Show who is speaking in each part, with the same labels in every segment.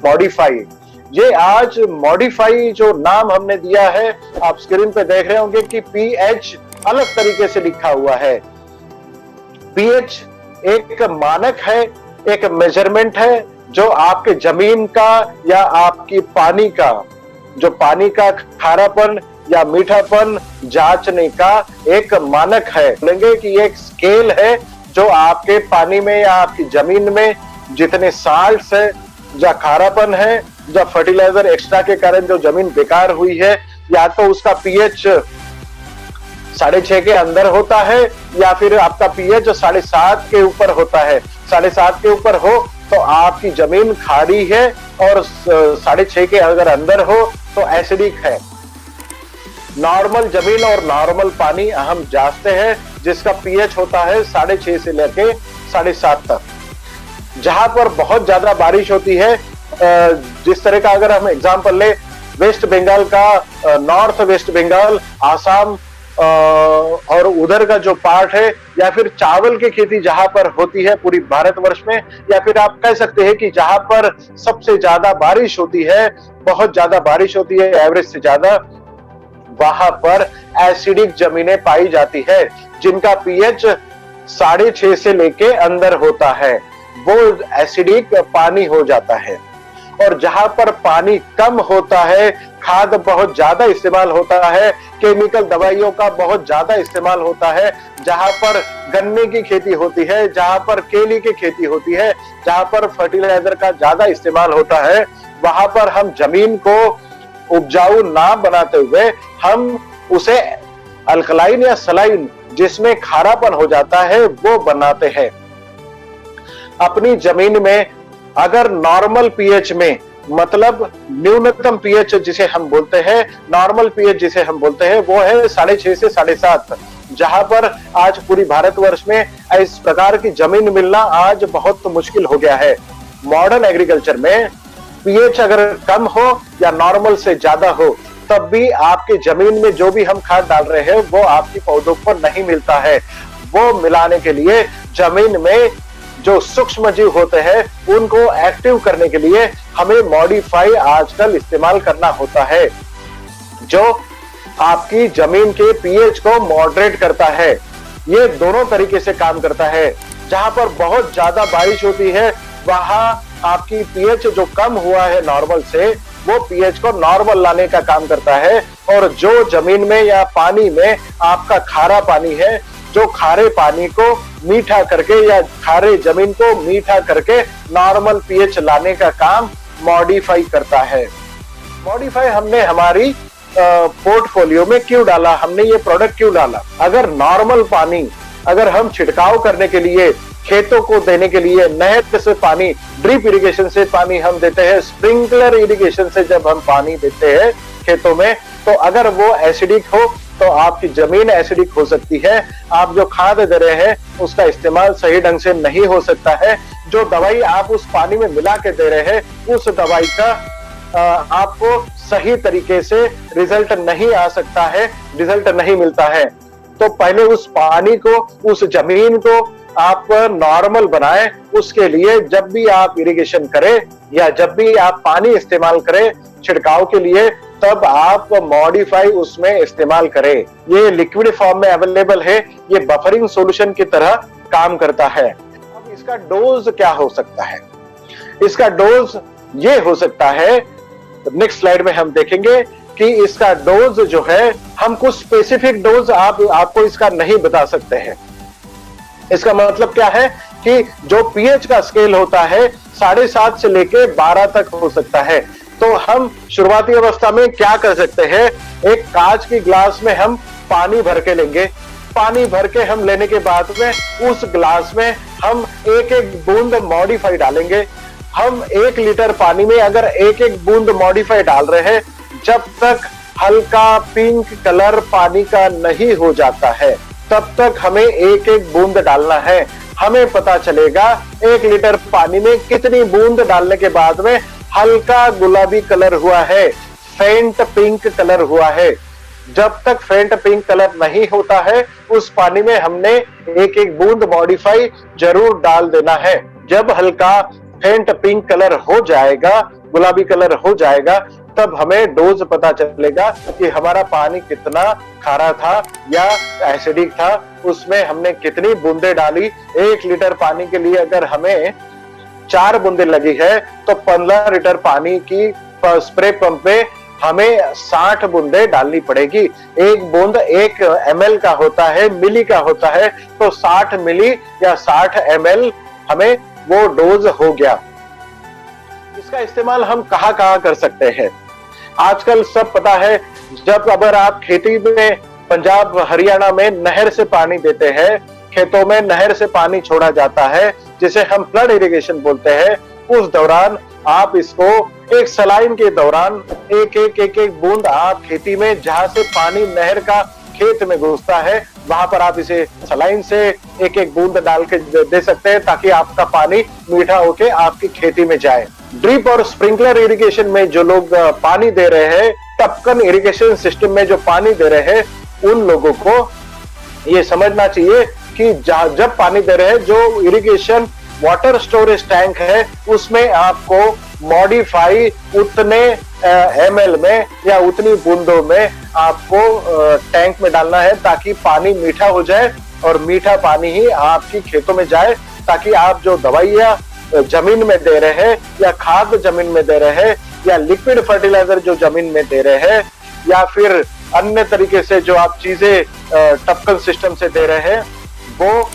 Speaker 1: Modify. ये आज modify जो नाम हमने दिया है, आप स्क्रीन पे देख रहे होंगे कि पीएच अलग तरीके से लिखा हुआ है। पीएच एक मानक है, एक मेजरमेंट है जो आपके जमीन का या आपकी पानी का, जो पानी का खारापन या मीठापन जांचने का एक मानक है। बोलेंगे कि ये एक स्केल है जो आपके पानी में या आपकी जमीन में जितने साल्ट्स है, या खारापन है, या फर्टिलाइजर एक्स्ट्रा के कारण जो जमीन बेकार हुई है, या तो उसका पीएच 6.5 के अंदर होता है या फिर आपका पीएच 7.5 के ऊपर होता है। 7.5 के ऊपर हो तो आपकी जमीन खारी है, और 6.5 के अगर अंदर हो तो एसिडिक है। नॉर्मल जमीन और नॉर्मल पानी हम जांचते हैं जिसका पीएच होता है 6.5 से लेके 7.5 तक। जहां पर बहुत ज्यादा बारिश होती है, जिस तरह का अगर हम एग्जांपल ले वेस्ट बंगाल का, नॉर्थ वेस्ट बंगाल, आसाम और उधर का जो पार्ट है, या फिर चावल की खेती जहां पर होती है पूरी भारतवर्ष में, या फिर आप कह सकते हैं कि जहां पर सबसे ज्यादा बारिश होती है, बहुत ज्यादा बारिश होती है एवरेज से ज्यादा, वहां पर एसिडिक जमीनें पाई जाती है जिनका पीएच 6.5 से लेके अंदर होता है, वो एसिडिक पानी हो जाता है। और जहां पर पानी कम होता है, खाद बहुत ज्यादा इस्तेमाल होता है, केमिकल दवाइयों का बहुत ज्यादा इस्तेमाल होता है, जहां पर गन्ने की खेती होती है, जहां पर केली की खेती होती है, जहां पर फर्टिलाइजर का ज्यादा इस्तेमाल होता है, वहां पर हम जमीन को उपजाऊ ना बनाते हुए हम उसे अल्कलाइन या सलाइन, जिसमें खारापन हो जाता है, वो बनाते हैं। अपनी जमीन में अगर नॉर्मल पीएच में, मतलब न्यूनतम पीएच जिसे हम बोलते हैं, नॉर्मल पीएच जिसे हम बोलते हैं, वो है 6.5 से 7.5, जहां पर आज पूरी भारतवर्ष में इस प्रकार की जमीन मिलना आज बहुत मुश्किल हो गया है। मॉडर्न एग्रीकल्चर में पीएच अगर कम हो या नॉर्मल से ज्यादा हो, तब भी आपके जमीन में जो भी हम खाद डाल रहे हैं वो आपकी पौधों को नहीं मिलता है। वो मिलाने के लिए जमीन में जो सूक्ष्म जीव होते हैं उनको एक्टिव करने के लिए हमें मॉडिफाई आजकल इस्तेमाल करना होता है, जो आपकी जमीन के पीएच को मॉडरेट करता है। ये दोनों तरीके से काम करता है। जहां पर बहुत ज्यादा बारिश होती है, वहां आपकी पीएच जो कम हुआ है नॉर्मल से, वो पीएच को नॉर्मल लाने का काम करता है। और जो जमीन में या पानी में आपका खारा पानी है, जो खारे पानी को मीठा करके या खारे जमीन को मीठा करके नॉर्मल पीएच लाने का काम मॉडिफाई करता है। मॉडिफाई हमने हमारी पोर्टफोलियो में क्यों डाला, हमने ये प्रोडक्ट क्यों डाला? अगर नॉर्मल पानी अगर हम छिड़काव करने के लिए, खेतों को देने के लिए नहर से पानी, ड्रिप इरिगेशन से पानी हम देते हैं, स्प्रिंकलर इरिगेशन से जब हम पानी देते हैं खेतों में, तो अगर वो एसिडिक हो तो आपकी जमीन एसिडिक हो सकती है। आप जो खाद दे रहे हैं उसका इस्तेमाल सही ढंग से नहीं हो सकता है। जो दवाई आप उस पानी में मिला के दे रहे हैं, उस दवाई का आपको सही तरीके से रिजल्ट नहीं आ सकता है, रिजल्ट नहीं मिलता है। तो पहले उस पानी को, उस जमीन को आप नॉर्मल बनाएं। उसके लिए जब भी आप इरिगेशन करें या जब भी आप पानी इस्तेमाल करें छिड़काव के लिए, तब आप मॉडिफाई उसमें इस्तेमाल करें। ये लिक्विड फॉर्म में अवेलेबल है, ये बफरिंग सॉल्यूशन की तरह काम करता है। अब इसका डोज क्या हो सकता है? इसका डोज ये हो सकता है, नेक्स्ट स्लाइड में हम देखेंगे कि इसका डोज जो है, हम कुछ स्पेसिफिक डोज आपको इसका नहीं बता सकते हैं। इसका मतलब क्या है कि जो पीएच का स्केल होता है 7.5 से लेके 12 तक हो सकता है। तो हम शुरुआती अवस्था में क्या कर सकते हैं, एक कांच की ग्लास में हम पानी भर के लेंगे। पानी भर के हम लेने के बाद में उस ग्लास में हम एक एक बूंद मॉडिफाई डालेंगे। हम 1 लीटर पानी में अगर एक एक बूंद मॉडिफाई डाल रहे हैं, जब तक हल्का पिंक कलर पानी का नहीं हो जाता है, तब तक हमें एक एक बूंद डालना है। हमें पता चलेगा 1 लीटर पानी में कितनी बूंद डालने के बाद में हल्का गुलाबी कलर हुआ है, फेंट पिंक कलर हुआ है। जब तक फेंट पिंक कलर नहीं होता है, उस पानी में हमने एक एक बूंद मॉडिफाई जरूर डाल देना है। जब हल्का फेंट पिंक कलर हो जाएगा, गुलाबी कलर हो जाएगा, तब हमें डोज पता चलेगा कि हमारा पानी कितना खारा था या एसिडिक था, उसमें हमने कितनी बूंदे डाली। 1 लीटर पानी के लिए अगर हमें 4 बूंदे लगी है तो 15 लीटर पानी की स्प्रे पंप पे हमें 60 बूंदे डालनी पड़ेगी। एक बूंद 1 ml का होता है, मिली का होता है, तो 60 मिली या 60 ml हमें वो डोज हो गया। इसका इस्तेमाल हम कहाँ कहाँ कर सकते हैं? आजकल सब पता है, जब अगर आप खेती में पंजाब हरियाणा में नहर से पानी देते हैं, खेतों में नहर से पानी छोड़ा जाता है जिसे हम फ्लड इरिगेशन बोलते हैं, उस दौरान आप इसको एक सलाइन के दौरान एक बूंद आप खेती में जहां से पानी नहर का खेत में घुसता है वहां पर आप इसे सलाइन से एक बूंद डाल के दे सकते हैं ताकि आपका पानी मीठा होके आपकी खेती में जाए। ड्रिप और स्प्रिंकलर इरिगेशन में जो लोग पानी दे रहे हैं, टपकन इरिगेशन सिस्टम में जो पानी दे रहे हैं, उन लोगों को ये समझना चाहिए कि जब पानी दे रहे हैं, जो इरिगेशन वाटर स्टोरेज टैंक है उसमें आपको मॉडिफाई उतने ml में या उतनी बूंदों में आपको टैंक में डालना है ताकि पानी मीठा हो जाए और मीठा पानी ही आपकी खेतों में जाए, ताकि आप जो दवाइयां जमीन में दे रहे हैं या खाद जमीन में दे रहे हैं या लिक्विड फर्टिलाइजर जो जमीन में दे रहे हैं या फिर अन्य तरीके से जो आप चीजें टपकन सिस्टम से दे रहे हैं, वो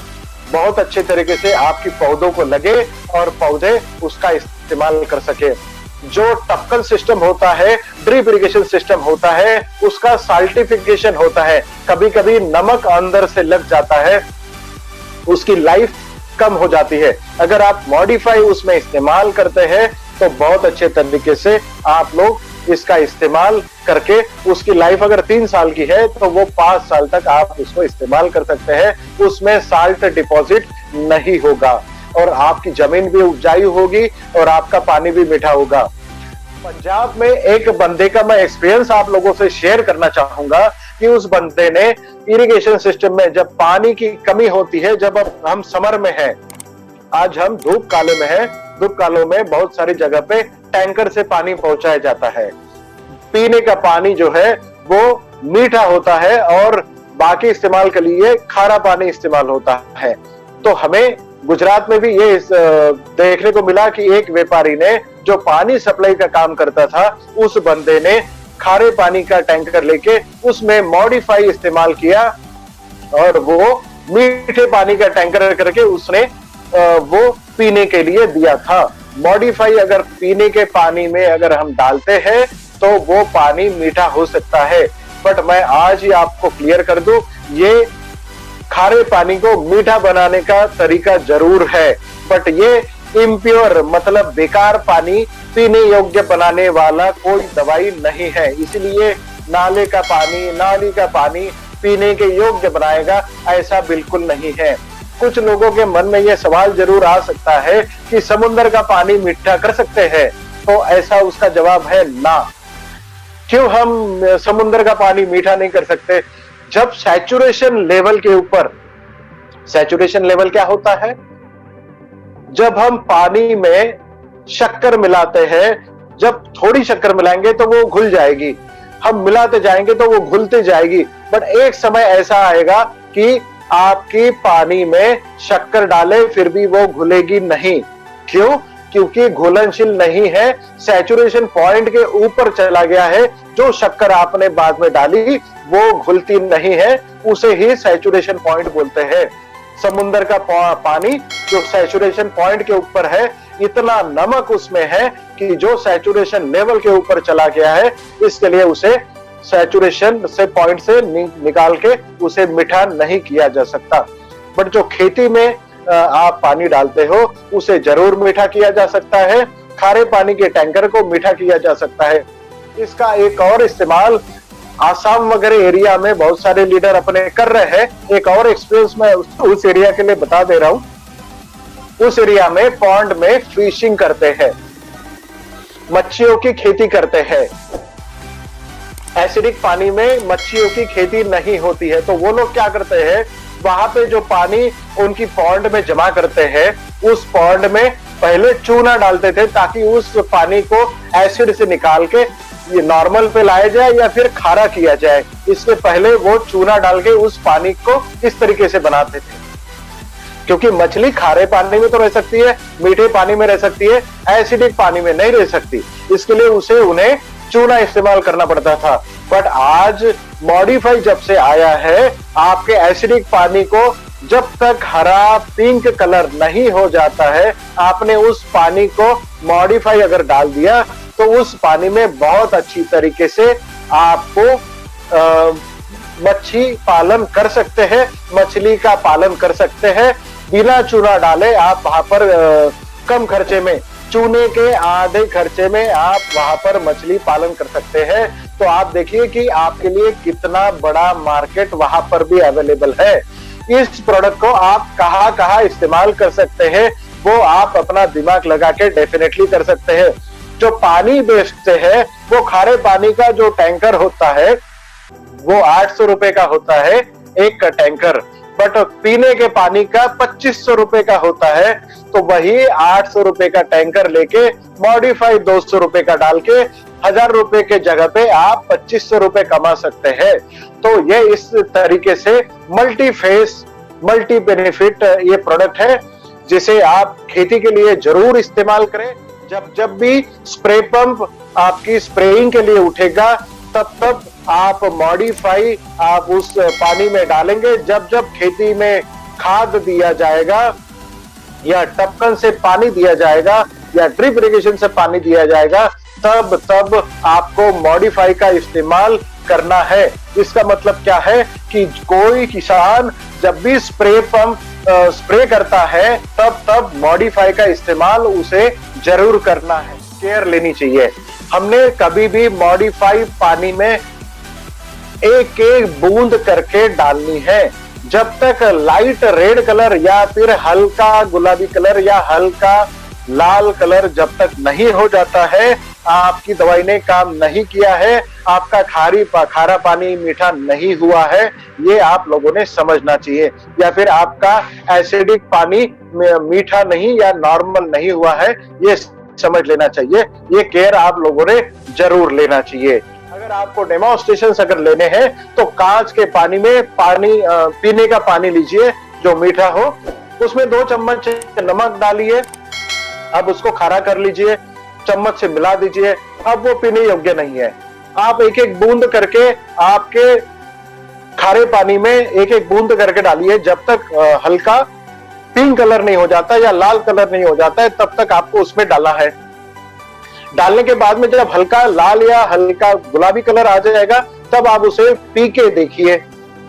Speaker 1: बहुत अच्छे तरीके से आपकी पौधों को लगे और पौधे उसका इस्तेमाल कर सके। जो टपकन सिस्टम होता है, ड्रिप इरिगेशन सिस्टम होता है, उसका साल्टिफिकेशन होता है, कभी कभी नमक अंदर से लग जाता है, उसकी लाइफ कम हो जाती है। अगर आप मॉडिफाई उसमें इस्तेमाल करते हैं तो बहुत अच्छे तरीके से आप लोग इसका इस्तेमाल करके उसकी लाइफ अगर 3 साल की है तो वो 5 साल तक आप उसको इस्तेमाल कर सकते हैं। उसमें साल्ट डिपॉजिट नहीं होगा और आपकी जमीन भी उपजाऊ होगी और आपका पानी भी मीठा होगा। पंजाब में एक बंदे का मैं एक्सपीरियंस आप लोगों से शेयर करना चाहूंगा कि उस बंदे ने इरिगेशन सिस्टम में जब पानी की कमी होती है, जब हम समर में हैं, आज हम धूप काले में हैं, धूप कालों में बहुत सारी जगह पे टैंकर से पानी पहुंचाया जाता है। पीने का पानी जो है वो मीठा होता है और बाकी इस्तेमाल के लिए खारा पानी इस्तेमाल होता है। तो हमें गुजरात में भी ये देखने को मिला कि एक व्यापारी ने जो पानी सप्लाई का काम करता था, उस बंदे ने खारे पानी का टैंकर लेके उसमें मॉडिफाई इस्तेमाल किया और वो मीठे पानी का टैंकर करके उसने वो पीने के लिए दिया था। मॉडिफाई अगर पीने के पानी में अगर हम डालते हैं तो वो पानी मीठा हो सकता है, बट मैं आज ही आपको क्लियर कर दूं, ये खारे पानी को मीठा बनाने का तरीका जरूर है, बट ये इम्प्योर मतलब बेकार पानी पीने योग्य बनाने वाला कोई दवाई नहीं है। इसलिए नाले का पानी, नाली का पानी पीने के योग्य बनाएगा, ऐसा बिल्कुल नहीं है। कुछ लोगों के मन में यह सवाल जरूर आ सकता है कि समुद्र का पानी मीठा कर सकते हैं, तो ऐसा उसका जवाब है ना। क्यों हम समुद्र का पानी मीठा नहीं कर सकते? जब सैचुरेशन लेवल के ऊपर, सैचुरेशन लेवल क्या होता है? जब हम पानी में शक्कर मिलाते हैं, जब थोड़ी शक्कर मिलाएंगे तो वो घुल जाएगी, हम मिलाते जाएंगे तो वो घुलते जाएगी, बट एक समय ऐसा आएगा कि आपकी पानी में शक्कर डाले फिर भी वो घुलेगी नहीं। क्यों? क्योंकि घुलनशील नहीं है, सैचुरेशन पॉइंट के ऊपर चला गया है। जो शक्कर आपने बाद में डाली वो घुलती नहीं है, उसे ही सैचुरेशन पॉइंट बोलते हैं। समुद्र का पानी जो सैचुरेशन पॉइंट के ऊपर है, इतना नमक उसमें है कि जो सैचुरेशन लेवल के ऊपर चला गया है, इसके लिए उसे सैचुरेशन से पॉइंट से निकाल के उसे मीठा नहीं किया जा सकता। बट जो खेती में आप पानी डालते हो उसे जरूर मीठा किया जा सकता है। खारे पानी के टैंकर को मीठा किया जा सकता है। इसका एक और इस्तेमाल आसाम वगैरह एरिया में बहुत सारे लीडर अपने कर रहे हैं। एक और एक्सपीरियंस मैं उस एरिया के लिए बता दे रहा हूं। उस एरिया में पॉन्ड में फिशिंग करते हैं, मच्छियों की खेती करते हैं। एसिडिक पानी में मच्छियों की खेती नहीं होती है, तो वो लोग क्या करते हैं, वहां पे जो पानी उनकी पॉन्ड में जमा करते हैं, उस पॉन्ड में पहले चूना डालते थे ताकि उस पानी को एसिड से निकाल के ये नॉर्मल पे लाया जाए या फिर खारा किया जाए। इससे पहले वो चूना डाल के उस पानी को इस तरीके से बनाते थे, क्योंकि मछली खारे पानी में तो रह सकती है, मीठे पानी में रह सकती है, एसिडिक पानी में नहीं रह सकती। इसके लिए उन्हें चूना इस्तेमाल करना पड़ता था। बट आज मॉडिफाई जब से आया है, आपके एसिडिक पानी को जब तक हरा पिंक कलर नहीं हो जाता है, आपने उस पानी को मॉडिफाई अगर डाल दिया तो उस पानी में बहुत अच्छी तरीके से आपको मच्छी पालन कर सकते हैं, मछली का पालन कर सकते हैं बिना चूना डाले। आप वहां पर कम खर्चे में, चूने के आधे खर्चे में आप वहां पर मछली पालन कर सकते हैं। तो आप देखिए कि आपके लिए कितना बड़ा मार्केट वहां पर भी अवेलेबल है। इस प्रोडक्ट को आप कहां कहां इस्तेमाल कर सकते हैं, वो आप अपना दिमाग लगा के डेफिनेटली कर सकते हैं। जो पानी बेचते हैं, वो खारे पानी का जो टैंकर होता है वो 800 रुपए का होता है एक टैंकर, बट पीने के पानी का 2500 रुपए का होता है। तो वही 800 रुपए का टैंकर लेके मॉडिफाई 200 रुपए का डाल के 1000 रुपए के जगह पे आप 2500 रुपए कमा सकते हैं। तो ये इस तरीके से मल्टी फेस, मल्टी बेनिफिट ये प्रोडक्ट है, जिसे आप खेती के लिए जरूर इस्तेमाल करें। जब भी स्प्रे पंप आपकी स्प्रेइंग के लिए उठेगा, तब आप मॉडिफाई आप उस पानी में डालेंगे। जब खेती में खाद दिया जाएगा या टपकन से पानी दिया जाएगा या ड्रिप इरिगेशन से पानी दिया जाएगा, तब आपको मॉडिफाई का इस्तेमाल करना है। इसका मतलब क्या है कि कोई किसान जब भी स्प्रे पंप स्प्रे करता है, तब मॉडिफाई का इस्तेमाल उसे जरूर करना है, केयर लेनी चाहिए। हमने कभी भी मॉडिफाई पानी में एक एक बूंद करके डालनी है। जब तक लाइट रेड कलर या फिर हल्का गुलाबी कलर या हल्का लाल कलर जब तक नहीं हो जाता है, आपकी दवाई ने काम नहीं किया है, आपका खारा पानी मीठा नहीं हुआ है, ये आप लोगों ने समझना चाहिए। या फिर आपका एसिडिक पानी मीठा नहीं या नॉर्मल नहीं हुआ है, ये समझ लेना चाहिए। ये केयर आप लोगों ने जरूर लेना चाहिए। अगर आपको डेमोन्स्ट्रेशंस अगर लेने हैं तो कांच के पानी में पीने का पानी लीजिए जो मीठा हो, उसमें 2 चम्मच नमक डालिए, अब उसको खारा कर लीजिए, चम्मच से मिला दीजिए, अब वो पीने योग्य नहीं है। आप एक एक बूंद करके आपके खारे पानी में एक एक बूंद करके डालिए, जब तक हल्का पिंक कलर नहीं हो जाता या लाल कलर नहीं हो जाता है, तब तक आपको उसमें डालना है। डालने के बाद में जब हल्का लाल या हल्का गुलाबी कलर आ जाएगा, तब आप उसे पी के देखिए।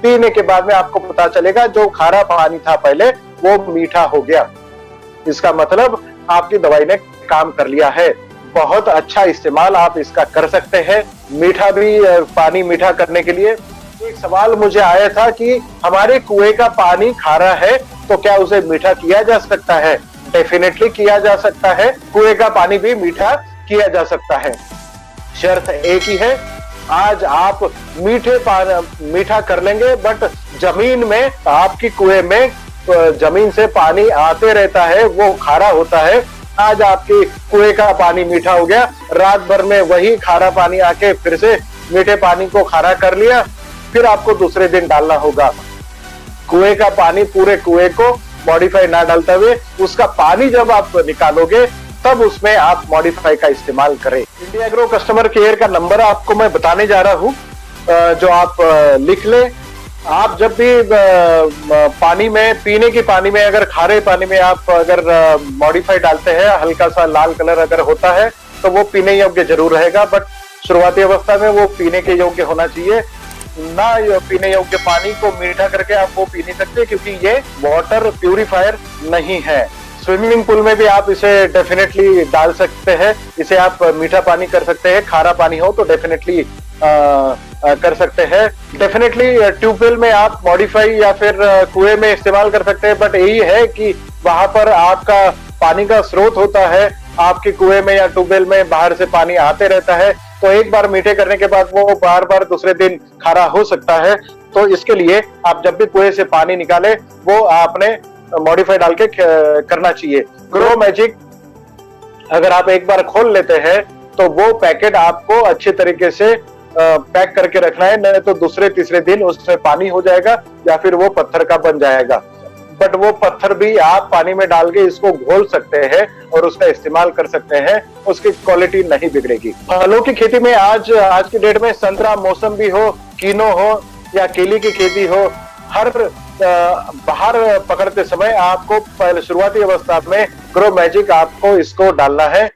Speaker 1: पीने के बाद में आपको पता चलेगा जो खारा पानी था पहले, वो मीठा हो गया। इसका मतलब आपकी दवाई ने काम कर लिया है। बहुत अच्छा इस्तेमाल आप इसका कर सकते हैं, मीठा भी पानी मीठा करने के लिए। एक सवाल मुझे आया था कि हमारे कुएं का पानी खारा है तो क्या उसे मीठा किया जा सकता है? डेफिनेटली किया जा सकता है, कुएं का पानी भी मीठा किया जा सकता है। शर्त एक ही है, आज आप मीठा कर लेंगे, बट जमीन में आपकी कुएं में जमीन से पानी आते रहता है, वो खारा होता है। आज आपके कुएं का पानी मीठा हो गया, रात भर में वही खारा पानी आके फिर से मीठे पानी को खारा कर लिया, फिर आपको दूसरे दिन डालना होगा। कुएं का पानी पूरे कुएं को मॉडिफाई ना डालते हुए उसका पानी जब आप निकालोगे, तब उसमें आप मॉडिफाई का इस्तेमाल करें। इंडिया एग्रो कस्टमर केयर का नंबर आपको मैं बताने जा रहा हूँ, जो आप लिख ले। आप जब भी पानी में, पीने के पानी में, अगर खारे पानी में आप अगर मॉडिफाई डालते हैं, हल्का सा लाल कलर अगर होता है तो वो पीने योग्य जरूर रहेगा, बट शुरुआती अवस्था में वो पीने के योग्य होना चाहिए। ना पीने योग्य पानी को मीठा करके आप वो पी नहीं सकते, क्योंकि ये वाटर प्यूरिफायर नहीं है। स्विमिंग पूल में भी आप इसे डेफिनेटली डाल सकते हैं, इसे आप मीठा पानी कर सकते हैं। खारा पानी हो तो डेफिनेटली कर सकते हैं। डेफिनेटली ट्यूबवेल में आप मॉडिफाई या फिर कुएं में इस्तेमाल कर सकते हैं, बट यही है कि वहां पर आपका पानी का स्रोत होता है, आपके कुएं में या ट्यूबवेल में बाहर से पानी आते रहता है, तो एक बार मीठे करने के बाद वो बार बार दूसरे दिन खारा हो सकता है। तो इसके लिए आप जब भी कुएं से पानी निकाले, वो आपने मॉडिफाई डाल के करना चाहिए। ग्रो मैजिक अगर आप एक बार खोल लेते हैं तो वो पैकेट आपको अच्छे तरीके से पैक करके रखना है, नहीं तो दूसरे तीसरे दिन उसमें पानी हो जाएगा या फिर वो पत्थर का बन जाएगा। बट वो पत्थर भी आप पानी में डाल के इसको घोल सकते हैं और उसका इस्तेमाल कर सकते हैं, उसकी क्वालिटी नहीं बिगड़ेगी। फलों की खेती में आज की डेट में संतरा, मौसम्बी हो, कीनो हो या केली की खेती हो, हर बाहर पकड़ते समय आपको पहले शुरुआती अवस्था में ग्रो मैजिक आपको इसको डालना है।